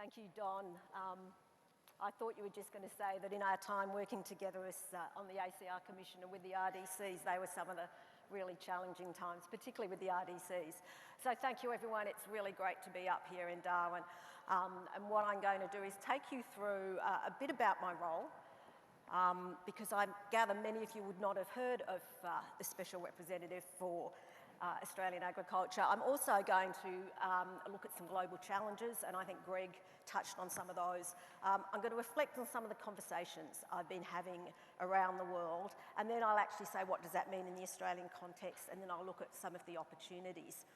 Thank you, Don. I thought you were just going to say that in our time working together as, on the ACR Commission and with the RDCs, they were some of the really challenging times, particularly with the RDCs. So thank you, everyone. It's really great to be up here in Darwin. And what I'm going to do is take you through a bit about my role, because I gather many of you would not have heard of the Special Representative for Australian agriculture. I'm also going to look at some global challenges, and I think Greg touched on some of those. I'm going to reflect on some of the conversations I've been having around the world, and then I'll actually say what does that mean in the Australian context, and then I'll look at some of the opportunities.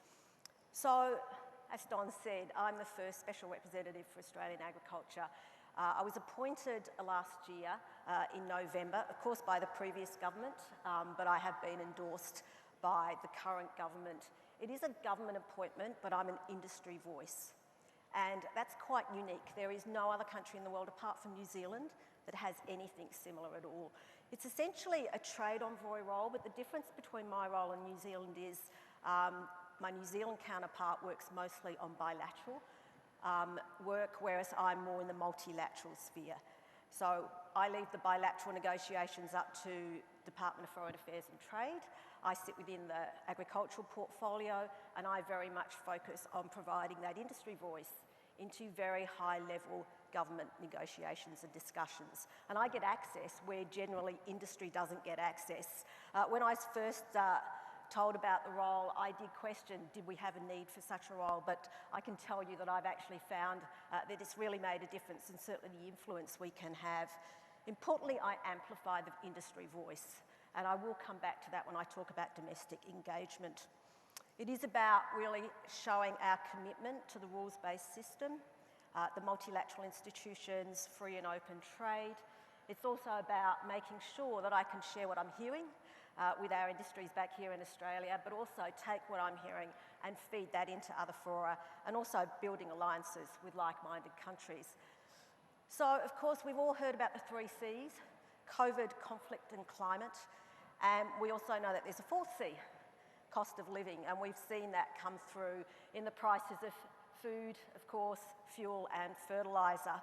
So, as Don said, I'm the first Special Representative for Australian agriculture. I was appointed last year in November, of course by the previous government, but I have been endorsed by the current government. It is a government appointment, but I'm an industry voice. And that's quite unique. There is no other country in the world apart from New Zealand that has anything similar at all. It's essentially a trade envoy role, but the difference between my role and New Zealand is my New Zealand counterpart works mostly on bilateral work, whereas I'm more in the multilateral sphere. So I leave the bilateral negotiations up to Department of Foreign Affairs and Trade. I sit within the agricultural portfolio, and I very much focus on providing that industry voice into very high-level government negotiations and discussions. And I get access where generally industry doesn't get access. When I was first told about the role, I did question, did we have a need for such a role? But I can tell you that I've actually found that it's really made a difference, and certainly the influence we can have. Importantly, I amplify the industry voice, and I will come back to that when I talk about domestic engagement. It is about really showing our commitment to the rules-based system, the multilateral institutions, free and open trade. It's also about making sure that I can share what I'm hearing with our industries back here in Australia, but also take what I'm hearing and feed that into other fora, and also building alliances with like-minded countries. So, of course, we've all heard about the 3 Cs, COVID, conflict and climate, and we also know that there's a 4th C, cost of living, and we've seen that come through in the prices of food, of course, fuel and fertiliser.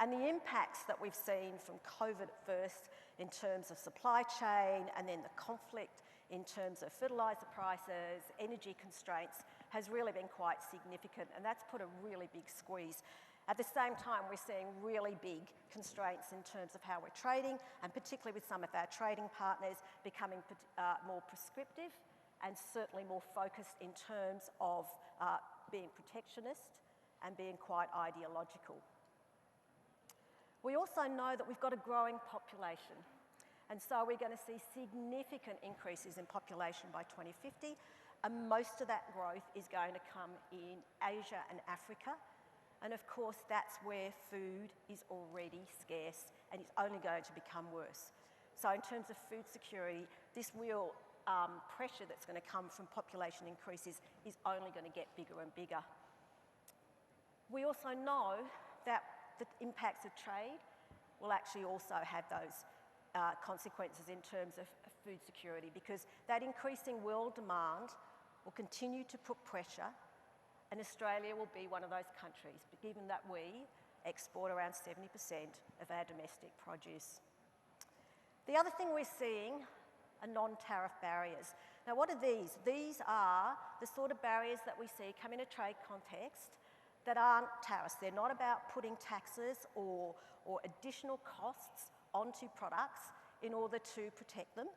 And the impacts that we've seen from COVID at first in terms of supply chain, and then the conflict in terms of fertiliser prices, energy constraints, has really been quite significant, and that's put a really big squeeze. At the same time, we're seeing really big constraints in terms of how we're trading, and particularly with some of our trading partners becoming more prescriptive and certainly more focused in terms of being protectionist and being quite ideological. We also know that we've got a growing population, and so we're going to see significant increases in population by 2050, and most of that growth is going to come in Asia and Africa. And of course, that's where food is already scarce, and it's only going to become worse. So in terms of food security, this real pressure that's going to come from population increases is only going to get bigger and bigger. We also know that the impacts of trade will actually also have those consequences in terms of food security, because that increasing world demand will continue to put pressure, and Australia will be one of those countries, given that we export around 70% of our domestic produce. The other thing we're seeing are non-tariff barriers. Now, what are these? These are the sort of barriers that we see come in a trade context that aren't tariffs. They're not about putting taxes or additional costs onto products in order to protect them.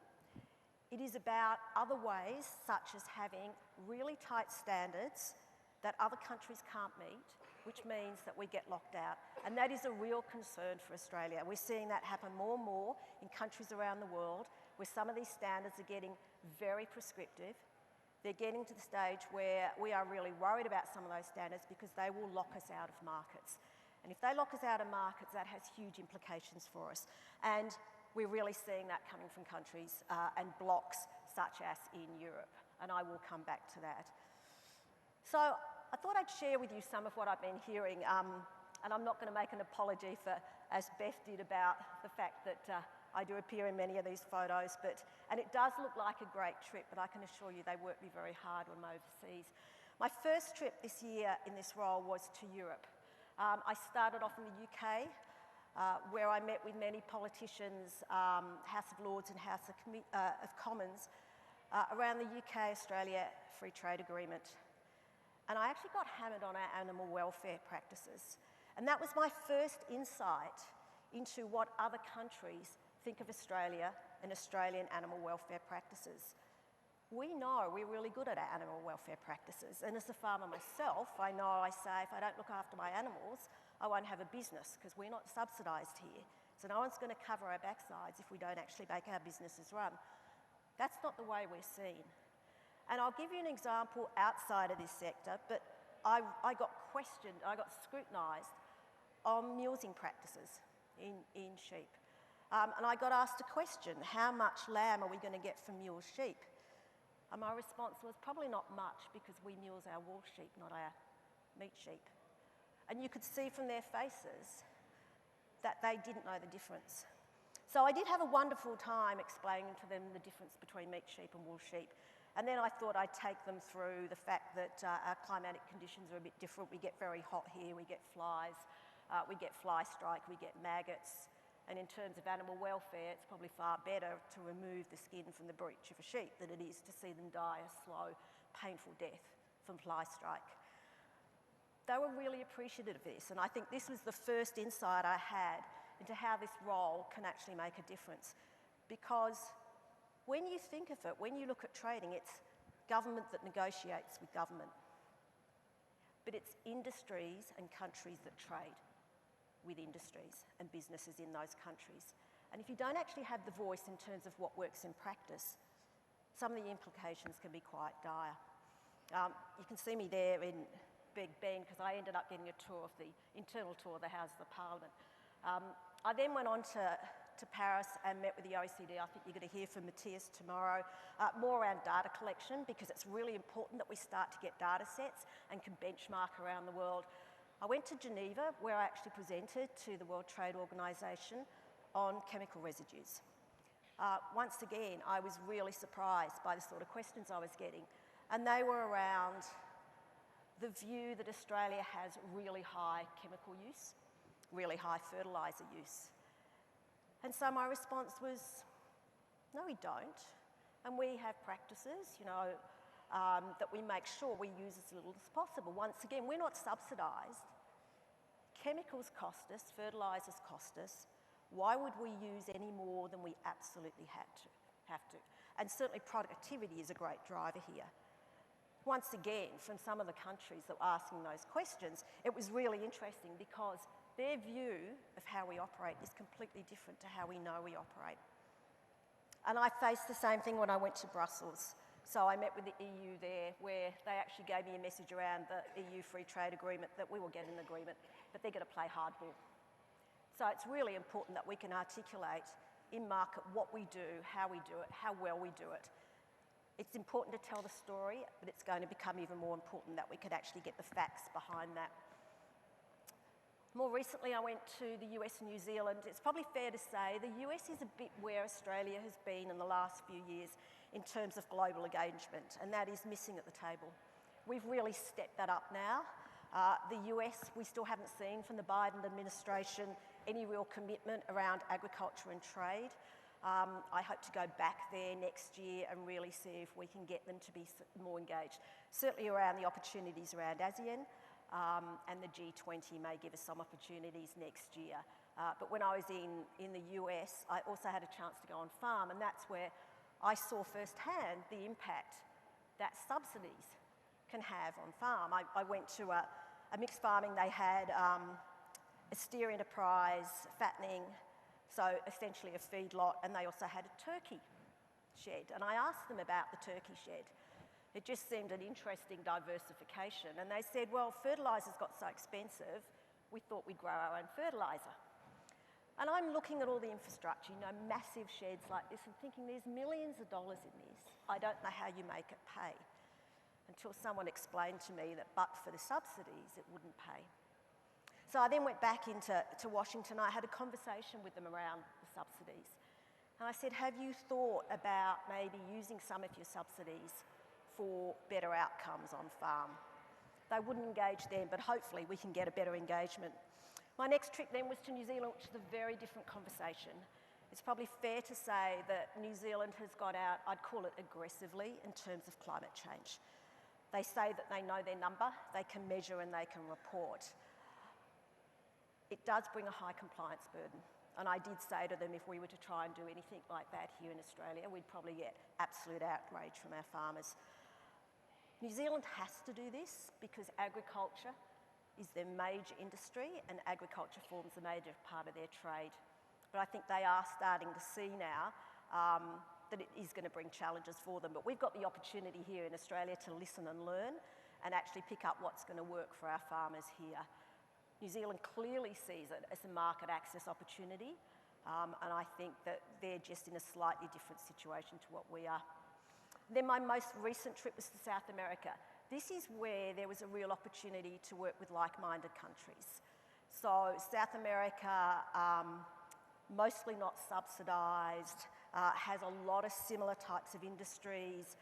It is about other ways, such as having really tight standards that other countries can't meet, which means that we get locked out. And that is a real concern for Australia. We're seeing that happen more and more in countries around the world, where some of these standards are getting very prescriptive. They're getting to the stage where we are really worried about some of those standards because they will lock us out of markets. And if they lock us out of markets, that has huge implications for us. And we're really seeing that coming from countries and blocs such as in Europe. And I will come back to that. So I thought I'd share with you some of what I've been hearing, and I'm not going to make an apology for, as Beth did, about the fact that I do appear in many of these photos, and it does look like a great trip, but I can assure you they worked me very hard when I'm overseas. My first trip this year in this role was to Europe. I started off in the UK, where I met with many politicians, House of Lords and House of Commons, around the UK Australia Free Trade Agreement. And I actually got hammered on our animal welfare practices. And that was my first insight into what other countries think of Australia and Australian animal welfare practices. We know we're really good at our animal welfare practices. And as a farmer myself, I know I say if I don't look after my animals, I won't have a business because we're not subsidised here. So no one's going to cover our backsides if we don't actually make our businesses run. That's not the way we're seen. And I'll give you an example outside of this sector, but I got questioned, I got scrutinised on mulesing practices in sheep. And I got asked a question, how much lamb are we going to get from mule sheep? And my response was probably not much because we mule our wool sheep, not our meat sheep. And you could see from their faces that they didn't know the difference. So I did have a wonderful time explaining to them the difference between meat sheep and wool sheep. And then I thought I'd take them through the fact that our climatic conditions are a bit different. We get very hot here, we get flies, we get fly strike, we get maggots. And in terms of animal welfare, it's probably far better to remove the skin from the breech of a sheep than it is to see them die a slow, painful death from fly strike. They were really appreciative of this, and I think this was the first insight I had into how this role can actually make a difference. Because when you think of it, when you look at trading, it's government that negotiates with government. But it's industries and countries that trade with industries and businesses in those countries. And if you don't actually have the voice in terms of what works in practice, some of the implications can be quite dire. You can see me there in Big Ben because I ended up getting a tour of the internal tour of the Houses of Parliament. I then went on to Paris and met with the OECD. I think you're going to hear from Matthias tomorrow, more around data collection because it's really important that we start to get data sets and can benchmark around the world. I went to Geneva where I actually presented to the World Trade Organization on chemical residues. Once again, I was really surprised by the sort of questions I was getting, and they were around the view that Australia has really high chemical use, really high fertiliser use. And so my response was, no, we don't. And we have practices, that we make sure we use as little as possible. Once again, we're not subsidised. Chemicals cost us, fertilisers cost us. Why would we use any more than we absolutely have to? And certainly productivity is a great driver here. Once again, from some of the countries that were asking those questions, it was really interesting because their view of how we operate is completely different to how we know we operate. And I faced the same thing when I went to Brussels. So I met with the EU there, where they actually gave me a message around the EU Free Trade Agreement that we will get an agreement, but they're going to play hardball. So it's really important that we can articulate in market what we do, how we do it, how well we do it. It's important to tell the story, but it's going to become even more important that we could actually get the facts behind that. More recently, I went to the US and New Zealand. It's probably fair to say the US is a bit where Australia has been in the last few years in terms of global engagement, and that is missing at the table. We've really stepped that up now. The US, we still haven't seen from the Biden administration any real commitment around agriculture and trade. I hope to go back there next year and really see if we can get them to be more engaged. Certainly around the opportunities around ASEAN, and the G20 may give us some opportunities next year. But when I was in the US, I also had a chance to go on farm, and that's where I saw firsthand the impact that subsidies can have on farm. I went to a mixed farming. They had a steer enterprise, fattening, so essentially a feedlot, and they also had a turkey shed. And I asked them about the turkey shed. It just seemed an interesting diversification. And they said, well, fertilisers got so expensive, we thought we'd grow our own fertiliser. And I'm looking at all the infrastructure, massive sheds like this, and thinking there's millions of dollars in this. I don't know how you make it pay. Until someone explained to me that but for the subsidies, it wouldn't pay. So I then went back into Washington. I had a conversation with them around the subsidies. And I said, have you thought about maybe using some of your subsidies for better outcomes on farm, they wouldn't engage then, but hopefully we can get a better engagement. My next trip then was to New Zealand, which is a very different conversation. It's probably fair to say that New Zealand has got out, I'd call it aggressively, in terms of climate change. They say that they know their number, they can measure and they can report. It does bring a high compliance burden. And I did say to them, if we were to try and do anything like that here in Australia, we'd probably get absolute outrage from our farmers. New Zealand has to do this because agriculture is their major industry and agriculture forms a major part of their trade. But I think they are starting to see now that it is going to bring challenges for them. But we've got the opportunity here in Australia to listen and learn and actually pick up what's going to work for our farmers here. New Zealand clearly sees it as a market access opportunity, and I think that they're just in a slightly different situation to what we are. Then my most recent trip was to South America. This is where there was a real opportunity to work with like-minded countries. So South America, mostly not subsidised, has a lot of similar types of industries.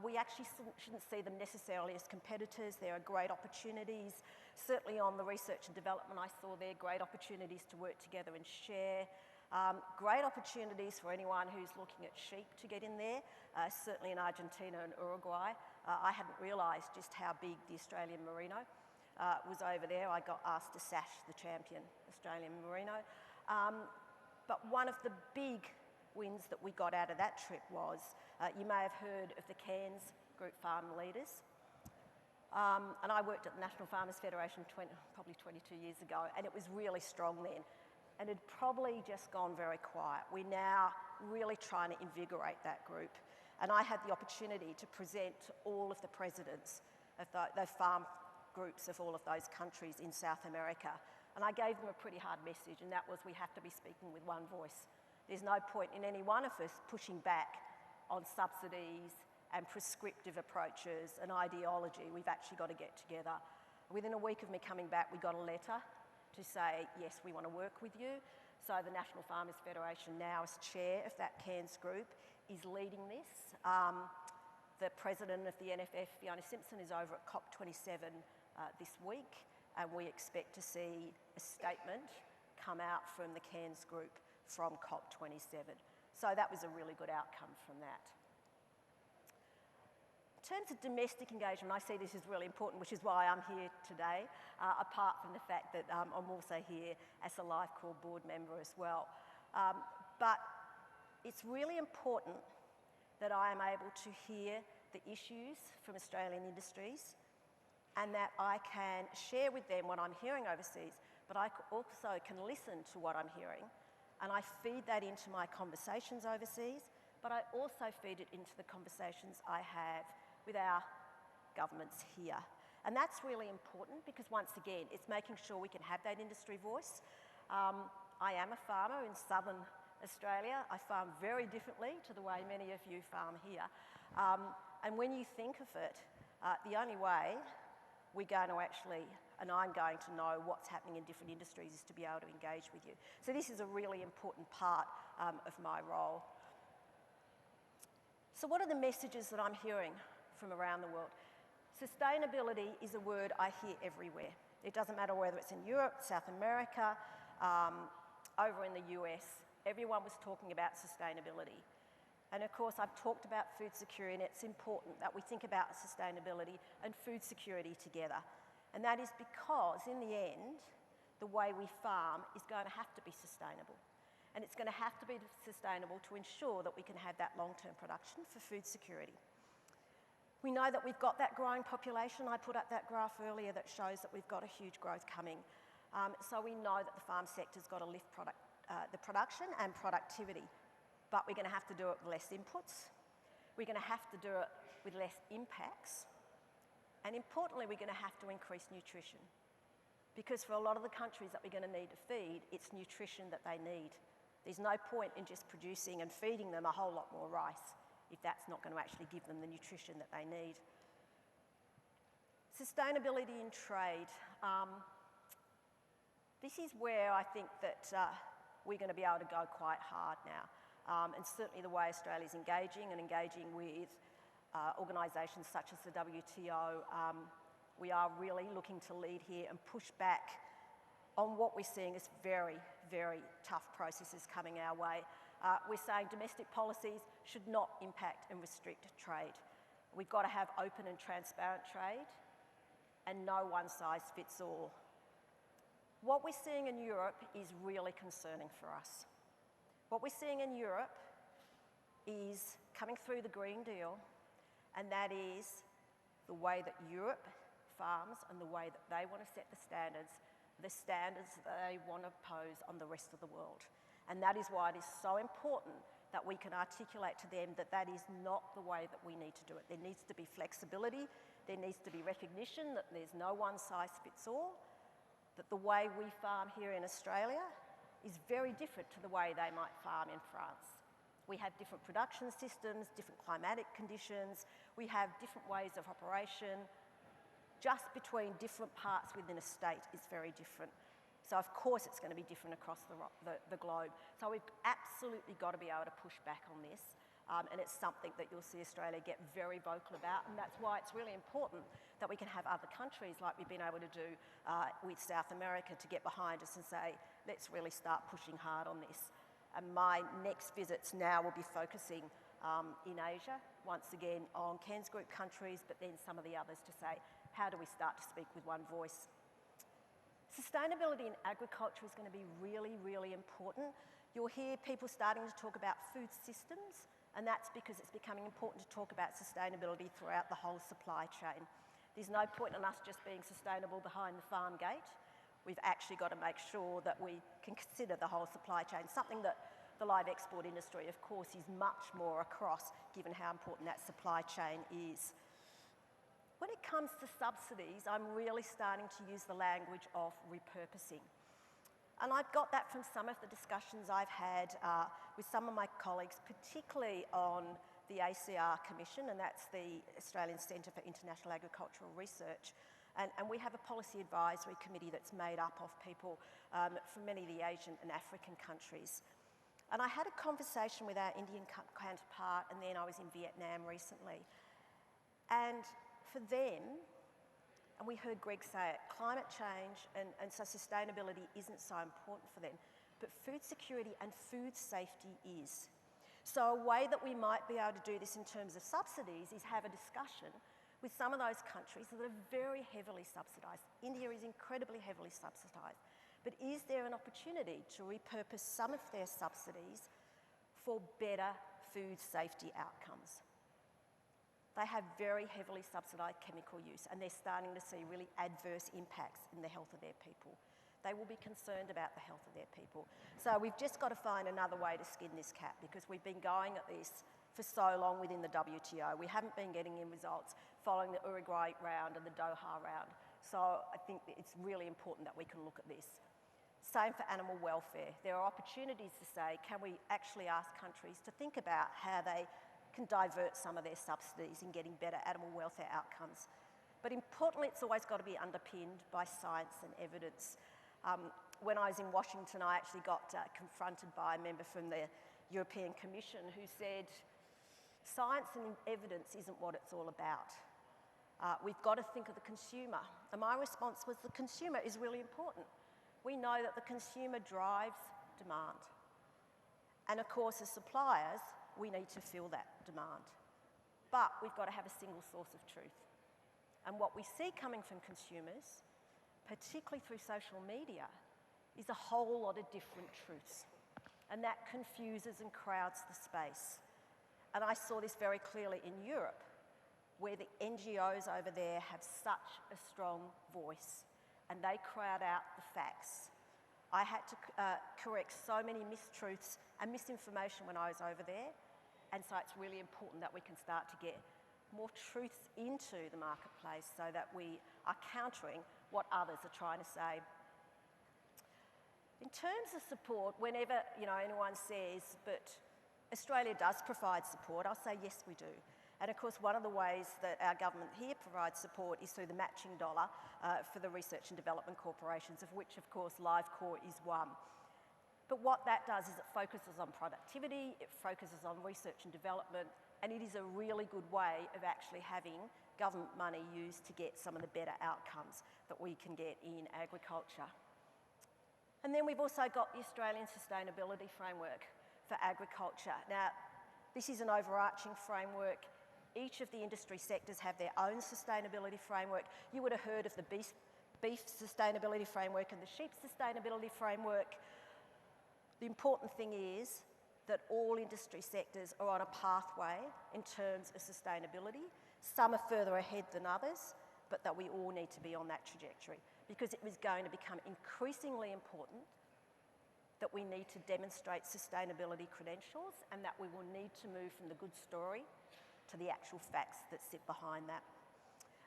We actually shouldn't see them necessarily as competitors. There are great opportunities. Certainly on the research and development, I saw there great opportunities to work together and share. Great opportunities for anyone who's looking at sheep to get in there, certainly in Argentina and Uruguay. I hadn't realised just how big the Australian Merino was over there. I got asked to sash the champion Australian Merino. But one of the big wins that we got out of that trip was, you may have heard of the Cairns Group Farm Leaders. And I worked at the National Farmers Federation probably 22 years ago, and it was really strong then. And it had probably just gone very quiet. We're now really trying to invigorate that group. And I had the opportunity to present to all of the presidents of the farm groups of all of those countries in South America. And I gave them a pretty hard message, and that was we have to be speaking with one voice. There's no point in any one of us pushing back on subsidies and prescriptive approaches and ideology. We've actually got to get together. Within a week of me coming back, we got a letter to say, yes, we want to work with you. So the National Farmers Federation now, as chair of that Cairns group, is leading this. The president of the NFF, Fiona Simpson, is over at COP27 this week, and we expect to see a statement come out from the Cairns group from COP27. So that was a really good outcome from that. In terms of domestic engagement, I see this as really important, which is why I'm here today, apart from the fact that I'm also here as a LIVECcall board member as well. But it's really important that I am able to hear the issues from Australian industries and that I can share with them what I'm hearing overseas, but I also can listen to what I'm hearing, and I feed that into my conversations overseas, but I also feed it into the conversations I have with our governments here. And that's really important because, once again, it's making sure we can have that industry voice. I am a farmer in southern Australia. I farm very differently to the way many of you farm here. And when you think of it, the only way we're going to actually, and I'm going to know what's happening in different industries, is to be able to engage with you. So this is a really important part of my role. So what are the messages that I'm hearing from around the world? Sustainability is a word I hear everywhere. It doesn't matter whether it's in Europe, South America, over in the US, everyone was talking about sustainability. And of course, I've talked about food security, and it's important that we think about sustainability and food security together. And that is because, in the end, the way we farm is going to have to be sustainable. And it's going to have to be sustainable to ensure that we can have that long-term production for food security. We know that we've got that growing population. I put up that graph earlier that shows that we've got a huge growth coming. So we know that the farm sector's got to lift the production and productivity, but we're going to have to do it with less inputs. We're going to have to do it with less impacts. And importantly, we're going to have to increase nutrition, because for a lot of the countries that we're going to need to feed, it's nutrition that they need. There's no point in just producing and feeding them a whole lot more rice if that's not going to actually give them the nutrition that they need. Sustainability in trade. This is where I think that we're going to be able to go quite hard now. And certainly the way Australia's engaging with organisations such as the WTO, We are really looking to lead here and push back on what we're seeing as very, very tough processes coming our way. We're saying domestic policies should not impact and restrict trade. We've got to have open and transparent trade and no one size fits all. What we're seeing in Europe is really concerning for us. What we're seeing in Europe is coming through the Green Deal, and that is the way that Europe farms and the way that they want to set the standards that they want to pose on the rest of the world. And that is why it is so important that we can articulate to them that that is not the way that we need to do it. There needs to be flexibility, there needs to be recognition that there's no one size fits all, that the way we farm here in Australia is very different to the way they might farm in France. We have different production systems, different climatic conditions, we have different ways of operation. Just between different parts within a state is very different. So of course it's going to be different across the globe. So we've absolutely got to be able to push back on this. And it's something that you'll see Australia get very vocal about, and that's why it's really important that we can have other countries like we've been able to do with South America to get behind us and say, let's really start pushing hard on this. And my next visits now will be focusing in Asia, once again on Ken's group countries, but then some of the others to say, how do we start to speak with one voice? Sustainability in agriculture is going to be really, really important. You'll hear people starting to talk about food systems, and that's because it's becoming important to talk about sustainability throughout the whole supply chain. There's no point in us just being sustainable behind the farm gate. We've actually got to make sure that we can consider the whole supply chain, something that the live export industry, of course, is much more across, given how important that supply chain is. When it comes to subsidies, I'm really starting to use the language of repurposing. And I've got that from some of the discussions I've had with some of my colleagues, particularly on the ACR Commission, and that's the Australian Centre for International Agricultural Research. And we have a policy advisory committee that's made up of people from many of the Asian and African countries. And I had a conversation with our Indian counterpart, and then I was in Vietnam recently. And for them, and we heard Greg say it, climate change and so sustainability isn't so important for them, but food security and food safety is. So a way that we might be able to do this in terms of subsidies is have a discussion with some of those countries that are very heavily subsidised. India is incredibly heavily subsidised. But is there an opportunity to repurpose some of their subsidies for better food safety outcomes? They have very heavily subsidised chemical use, and they're starting to see really adverse impacts in the health of their people. They will be concerned about the health of their people. So we've just got to find another way to skin this cat, because we've been going at this for so long within the WTO. We haven't been getting in results following the Uruguay round and the Doha round. So I think that it's really important that we can look at this. Same for animal welfare. There are opportunities to say, can we actually ask countries to think about how they can divert some of their subsidies in getting better animal welfare outcomes. But importantly, it's always got to be underpinned by science and evidence. When I was in Washington, I actually got confronted by a member from the European Commission who said, science and evidence isn't what it's all about. We've got to think of the consumer. And my response was, the consumer is really important. We know that the consumer drives demand. And of course, as suppliers, we need to fill that demand. But we've got to have a single source of truth. And what we see coming from consumers, particularly through social media, is a whole lot of different truths. And that confuses and crowds the space. And I saw this very clearly in Europe, where the NGOs over there have such a strong voice, and they crowd out the facts. I had to correct so many mistruths and misinformation when I was over there. And so it's really important that we can start to get more truths into the marketplace so that we are countering what others are trying to say. In terms of support, whenever anyone says, but Australia does provide support, I'll say yes, we do. And of course, one of the ways that our government here provides support is through the matching dollar for the research and development corporations, of which, of course, LiveCor is one. But what that does is it focuses on productivity, it focuses on research and development, and it is a really good way of actually having government money used to get some of the better outcomes that we can get in agriculture. And then we've also got the Australian Sustainability Framework for agriculture. Now, this is an overarching framework. Each of the industry sectors have their own sustainability framework. You would have heard of the beef sustainability framework and the sheep sustainability framework. The important thing is that all industry sectors are on a pathway in terms of sustainability. Some are further ahead than others, but that we all need to be on that trajectory, because it was going to become increasingly important that we need to demonstrate sustainability credentials, and that we will need to move from the good story to the actual facts that sit behind that.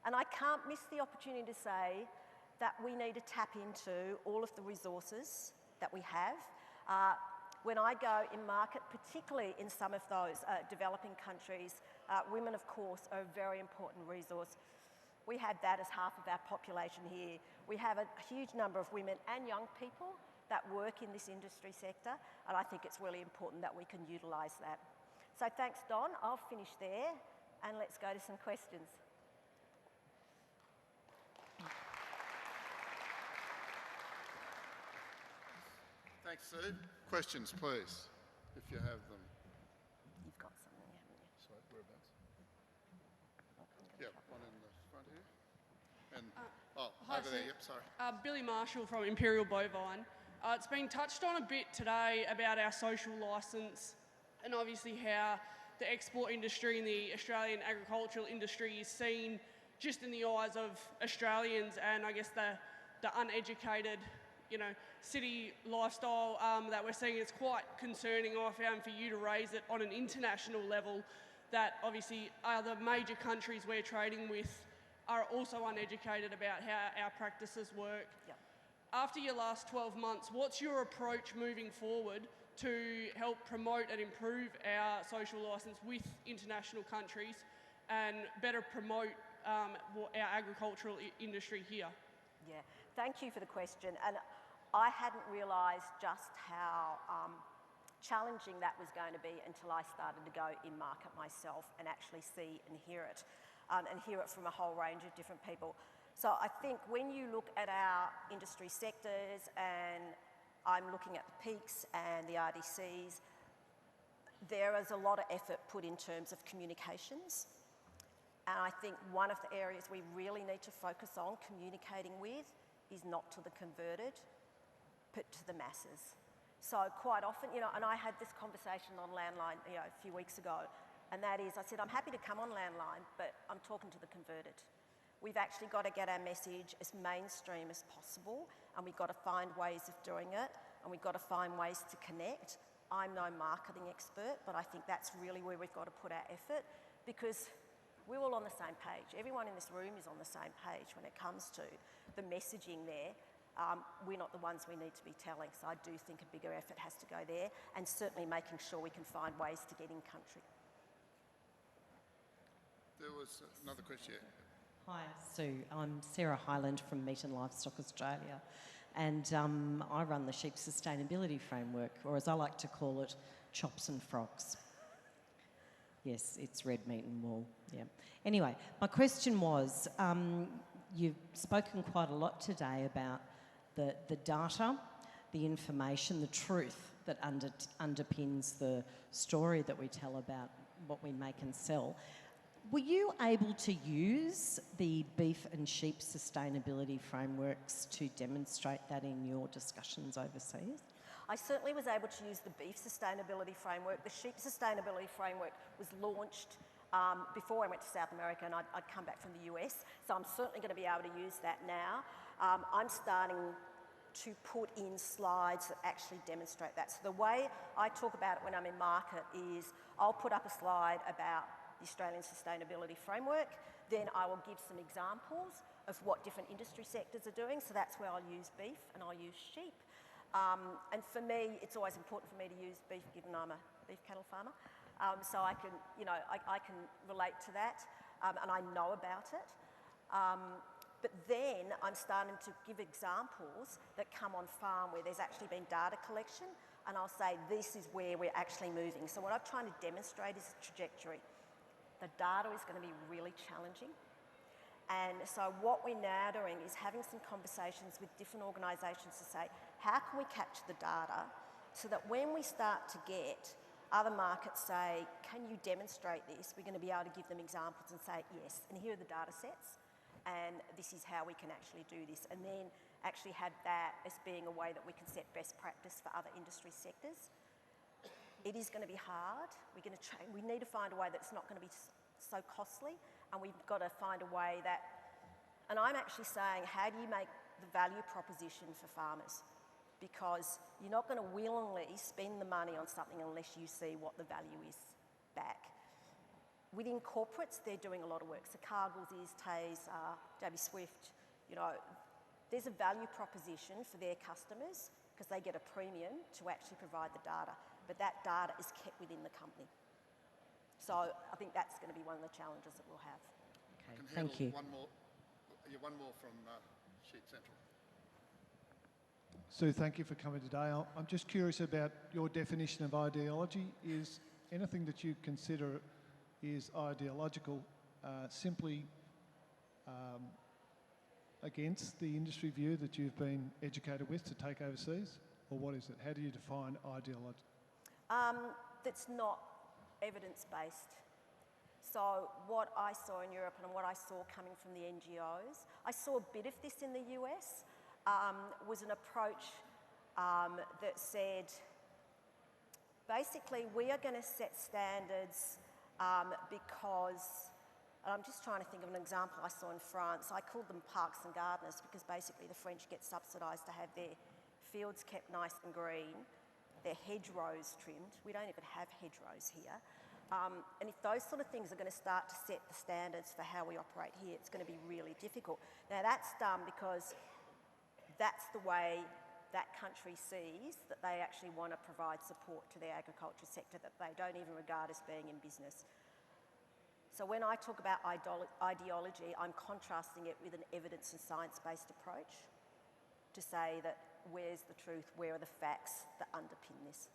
And I can't miss the opportunity to say that we need to tap into all of the resources that we have. When I go in market, particularly in some of those developing countries, women, of course, are a very important resource. We have that as half of our population here. We have a huge number of women and young people that work in this industry sector, and I think it's really important that we can utilise that. So thanks, Don. I'll finish there, and let's go to some questions. Thanks, Sue. Questions, please, if you have them. You've got something, haven't you? Sorry, whereabouts? Yep, one in the front here. And, Hi, over there, yep, sorry. Billy Marshall from Imperial Bovine. It's been touched on a bit today about our social licence, and obviously how the export industry and the Australian agricultural industry is seen just in the eyes of Australians, and I guess the uneducated, city lifestyle that we're seeing. It's quite concerning, I found, for you to raise it on an international level, that obviously other major countries we're trading with are also uneducated about how our practices work. Yep. After your last 12 months, what's your approach moving forward to help promote and improve our social licence with international countries and better promote our agricultural industry here? Yeah, thank you for the question. And I hadn't realised just how challenging that was going to be until I started to go in market myself and actually see and hear it from a whole range of different people. So I think when you look at our industry sectors, and I'm looking at the peaks and the RDCs, there is a lot of effort put in terms of communications. And I think one of the areas we really need to focus on communicating with is not to the converted, but to the masses. So quite often, and I had this conversation on Landline, a few weeks ago, and that is, I said, I'm happy to come on Landline, but I'm talking to the converted. We've actually got to get our message as mainstream as possible, and we've got to find ways of doing it, and we've got to find ways to connect. I'm no marketing expert, but I think that's really where we've got to put our effort, because we're all on the same page. Everyone in this room is on the same page when it comes to the messaging there. We're not the ones we need to be telling, so I do think a bigger effort has to go there, and certainly making sure we can find ways to get in country. There was another question. Hi, Sue. I'm Sarah Hyland from Meat and Livestock Australia, and I run the Sheep Sustainability Framework, or as I like to call it, chops and frogs. Yes, it's red meat and wool, yeah. Anyway, my question was, you've spoken quite a lot today about the data, the information, the truth that underpins the story that we tell about what we make and sell. Were you able to use the beef and sheep sustainability frameworks to demonstrate that in your discussions overseas? I certainly was able to use the beef sustainability framework. The sheep sustainability framework was launched before I went to South America, and I'd come back from the US, so I'm certainly going to be able to use that now. I'm starting to put in slides that actually demonstrate that. So the way I talk about it when I'm in market is I'll put up a slide about the Australian Sustainability Framework, then I will give some examples of what different industry sectors are doing, so that's where I'll use beef and I'll use sheep. And for me, it's always important for me to use beef, given I'm a beef cattle farmer, so I can, I can relate to that, and I know about it. But then I'm starting to give examples that come on farm where there's actually been data collection, and I'll say this is where we're actually moving. So what I'm trying to demonstrate is a trajectory. The data is going to be really challenging. And so what we're now doing is having some conversations with different organisations to say, how can we capture the data so that when we start to get other markets say, can you demonstrate this? We're going to be able to give them examples and say, yes, and here are the data sets, and this is how we can actually do this. And then actually have that as being a way that we can set best practice for other industry sectors. It is going to be hard. We need to find a way that's not going to be so costly, and we've got to find a way that, and I'm actually saying, how do you make the value proposition for farmers? Because you're not going to willingly spend the money on something unless you see what the value is back. Within corporates, they're doing a lot of work. So Cargill's is, Tays, JB Swift, you know, there's a value proposition for their customers because they get a premium to actually provide the data, but that data is kept within the company. So I think that's going to be one of the challenges that we'll have. Okay, thank you. One more from Sheet Central. Sue, thank you for coming today. I'm just curious about your definition of ideology. Is anything that you consider is ideological simply against the industry view that you've been educated with to take overseas? Or what is it? How do you define ideology? That's not evidence-based. So what I saw in Europe and what I saw coming from the NGOs, I saw a bit of this in the US, was an approach that said, basically, we are going to set standards because, I'm just trying to think of an example I saw in France. I called them parks and gardeners because basically the French get subsidised to have their fields kept nice and green, their hedgerows trimmed. We don't even have hedgerows here. And if those sort of things are going to start to set the standards for how we operate here, it's going to be really difficult. Now that's done because that's the way that country sees that they actually want to provide support to their agriculture sector that they don't even regard as being in business. So when I talk about ideology, I'm contrasting it with an evidence and science-based approach to say that where's the truth, where are the facts that underpin this.